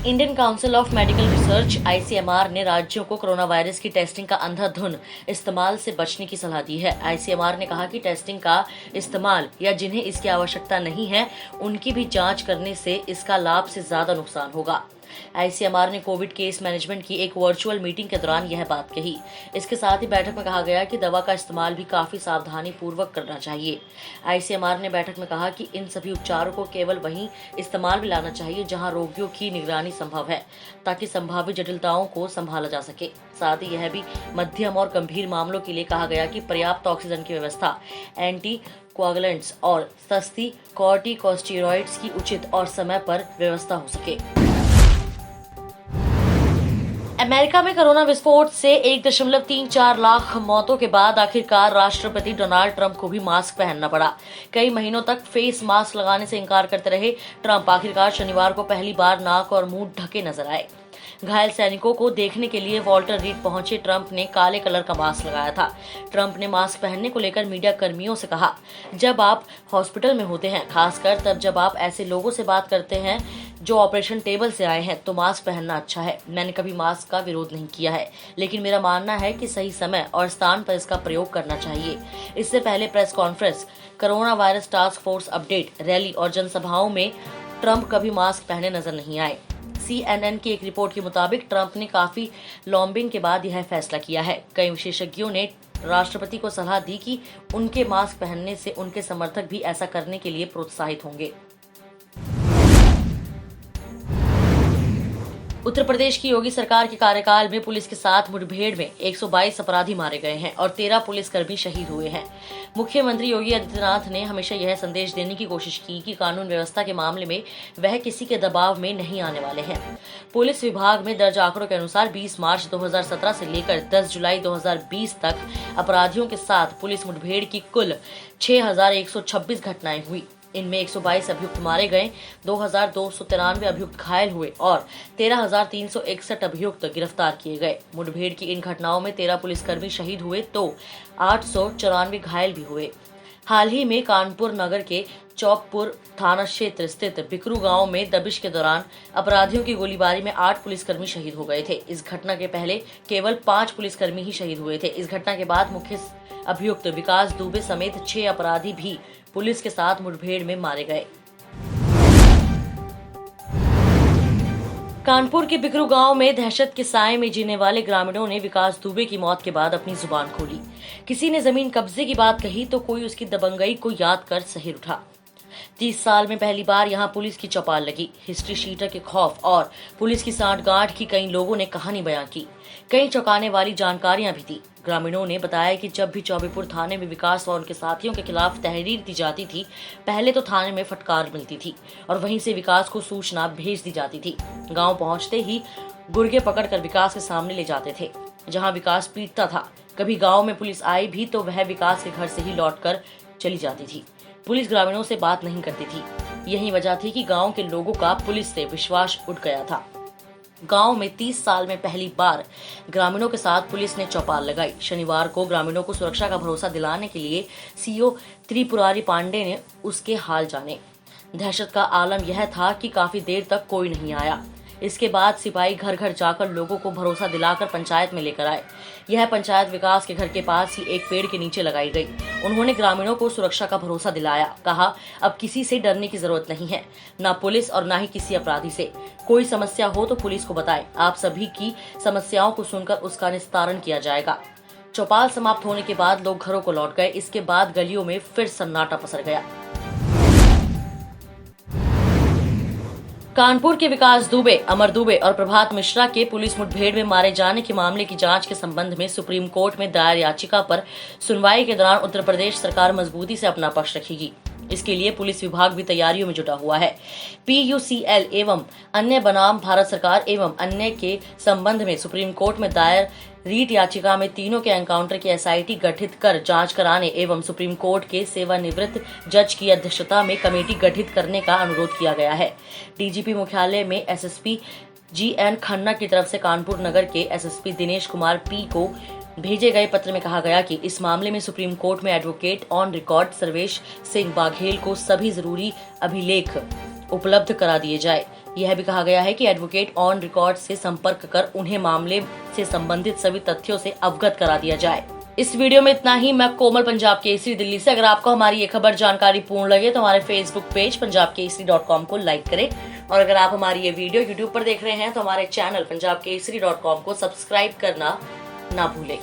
Indian council of medical research ICMR ने राज्यों को कोरोना वायरस की टेस्टिंग का अंधाधुंध इस्तेमाल से बचने की सलाह दी है। आईसीएमआर ने कहा कि टेस्टिंग का इस्तेमाल या जिन्हें इसकी आवश्यकता नहीं है उनकी भी जांच करने से इसका लाभ से ज्यादा नुकसान होगा। आईसीएमआर ने कोविड केस मैनेजमेंट की एक वर्चुअल मीटिंग के दौरान यह बात कही। इसके साथ ही बैठक में कहा गया कि दवा का इस्तेमाल भी काफी सावधानी पूर्वक करना चाहिए। आईसीएमआर ने बैठक में कहा कि इन सभी उपचारों को केवल वहीं इस्तेमाल में लाना चाहिए जहां रोगियों की निगरानी संभव है, ताकि संभावित जटिलताओं को संभाला जा सके। साथ ही यह भी मध्यम और गंभीर मामलों के लिए कहा गया कि पर्याप्त ऑक्सीजन की व्यवस्था, एंटी कोआगुलेंट्स और सस्ती कॉर्टिकोस्टेरॉइड्स की उचित और समय पर व्यवस्था हो सके। अमेरिका में कोरोना विस्फोट से 1.34 लाख मौतों के बाद आखिरकार राष्ट्रपति डोनाल्ड ट्रंप को भी मास्क पहनना पड़ा। कई महीनों तक फेस मास्क लगाने से इनकार करते रहे ट्रंप आखिरकार शनिवार को पहली बार नाक और मुंह ढके नजर आए। घायल सैनिकों को देखने के लिए वॉल्टर रीड पहुंचे ट्रंप ने काले कलर का मास्क लगाया था। ट्रंप ने मास्क पहनने को लेकर मीडिया कर्मियों से कहा, जब आप हॉस्पिटल में होते हैं, खासकर तब जब आप ऐसे लोगों से बात करते हैं जो ऑपरेशन टेबल से आए हैं, तो मास्क पहनना अच्छा है। मैंने कभी मास्क का विरोध नहीं किया है, लेकिन मेरा मानना है कि सही समय और स्थान पर इसका प्रयोग करना चाहिए। इससे पहले press conference, corona virus task force update, rally और जनसभाओं में ट्रंप कभी मास्क पहने नजर नहीं आए। CNN की एक रिपोर्ट के मुताबिक ट्रंप ने काफी लॉबिंग के बाद यह फैसला किया है। कई विशेषज्ञों ने राष्ट्रपति को सलाह दी कि उनके मास्क पहनने से उनके समर्थक भी ऐसा करने के लिए प्रोत्साहित होंगे। उत्तर प्रदेश की योगी सरकार के कार्यकाल में पुलिस के साथ मुठभेड़ में 122 अपराधी मारे गए हैं और 13 पुलिसकर्मी शहीद हुए हैं। मुख्यमंत्री योगी आदित्यनाथ ने हमेशा यह संदेश देने की कोशिश की कि कानून व्यवस्था के मामले में वह किसी के दबाव में नहीं आने वाले हैं। पुलिस विभाग में दर्ज आंकड़ों के अनुसार 20 मार्च 2017 से लेकर 10 जुलाई 2020 तक अपराधियों के साथ पुलिस मुठभेड़ की कुल 6126 घटनाएं हुई। इनमें 122 अभियुक्त मारे गए, 2293 अभियुक्त घायल हुए और 13361 अभियुक्त गिरफ्तार किए गए। मुठभेड़ की इन घटनाओं में 13 पुलिसकर्मी शहीद हुए तो 894 घायल भी हुए। हाल ही में कानपुर नगर के चौकपुर थाना क्षेत्र स्थित बिकरू गांव में दबिश के दौरान अपराधियों की गोलीबारी में 8 पुलिसकर्मी शहीद हो गए थे। इस घटना के पहले केवल 5 पुलिसकर्मी ही शहीद हुए थे। इस घटना के बाद मुख्य अभियुक्त विकास दुबे समेत 6 अपराधी भी पुलिस के साथ मुठभेड़ में मारे गए। कानपुर के बिकरू गांव में दहशत के साए में जीने वाले ग्रामीणों ने विकास दुबे की मौत के बाद अपनी जुबान खोली। किसी ने जमीन कब्जे की बात कही तो कोई उसकी दबंगई को याद कर सहिर उठा। 30 साल में पहली बार यहां पुलिस की चौपाल लगी। हिस्ट्री शीटर के खौफ और पुलिस की सांठगांठ की कई लोगों ने कहानी बयां की। कई चौंकाने वाली जानकारियां भी दी। ग्रामीणों ने बताया कि जब भी चौबेपुर थाने में विकास और उनके साथियों के खिलाफ तहरीर दी जाती थी, पहले तो थाने में फटकार मिलती थी और वहीं से विकास को सूचना भेज दी जाती थी। गांव पहुंचते ही गुर्गे पकड़कर विकास के सामने ले जाते थे, जहां विकास पीटता था। कभी गांव में पुलिस आई भी तो वह विकास के घर से ही लौटकर चली जाती थी। पुलिस ग्रामीणों से बात नहीं करती थी। यही वजह थी कि गांव के लोगों का पुलिस से विश्वास उठ गया था। गांव में 30 साल में पहली बार ग्रामीणों के साथ पुलिस ने चौपाल लगाई। शनिवार को ग्रामीणों को सुरक्षा का भरोसा दिलाने के लिए सीओ त्रिपुरारी पांडे ने उसके हाल जाने। दहशत का आलम यह था कि काफी देर तक कोई नहीं आया। इसके बाद सिपाही घर घर जाकर लोगों को भरोसा दिलाकर पंचायत में लेकर आए। यह पंचायत विकास के घर के पास ही एक पेड़ के नीचे लगाई गई। उन्होंने ग्रामीणों को सुरक्षा का भरोसा दिलाया। कहा, अब किसी से डरने की जरूरत नहीं है, ना पुलिस और ना ही किसी अपराधी से। कोई समस्या हो तो पुलिस को बताएं। आप सभी की समस्याओं को सुनकर उसका निस्तारण किया जाएगा। चौपाल समाप्त होने के बाद लोग घरों को लौट गए। इसके बाद गलियों में फिर सन्नाटा पसर गया। कानपुर के विकास दुबे, अमर दुबे और प्रभात मिश्रा के पुलिस मुठभेड़ में मारे जाने के मामले की जांच के संबंध में सुप्रीम कोर्ट में दायर याचिका पर सुनवाई के दौरान उत्तर प्रदेश सरकार मजबूती से अपना पक्ष रखेगी। इसके लिए पुलिस विभाग भी तैयारियों में जुटा हुआ है। PUCL एवं अन्य बनाम भारत सरकार एवं अन्य के संबंध में सुप्रीम कोर्ट में दायर रीट याचिका में तीनों के एनकाउंटर की SIT गठित कर जांच कराने एवं सुप्रीम कोर्ट के सेवानिवृत्त जज की अध्यक्षता में कमेटी गठित करने का अनुरोध किया गया है। DGP मुख्यालय में SSP GN खन्ना की तरफ से कानपुर नगर के SSP दिनेश कुमार P को भेजे गए पत्र में कहा गया कि इस मामले में सुप्रीम कोर्ट में advocate on record Sarvesh Singh Baghel को सभी जरूरी अभिलेख उपलब्ध करा दिए जाए। यह भी कहा गया है कि एडवोकेट ऑन रिकॉर्ड से संपर्क कर उन्हें मामले से संबंधित सभी तथ्यों से अवगत करा दिया जाए। इस वीडियो में इतना ही। मैं कोमल, पंजाब केसरी दिल्ली से। अगर आपको हमारी ये खबर जानकारी पूर्ण लगे तो हमारे फेसबुक पेज punjabkesari.com को लाइक करें, और अगर आप हमारी ये वीडियो यूट्यूब पर देख रहे हैं तो हमारे चैनल punjabkesari.com को सब्सक्राइब करना ना भूलें।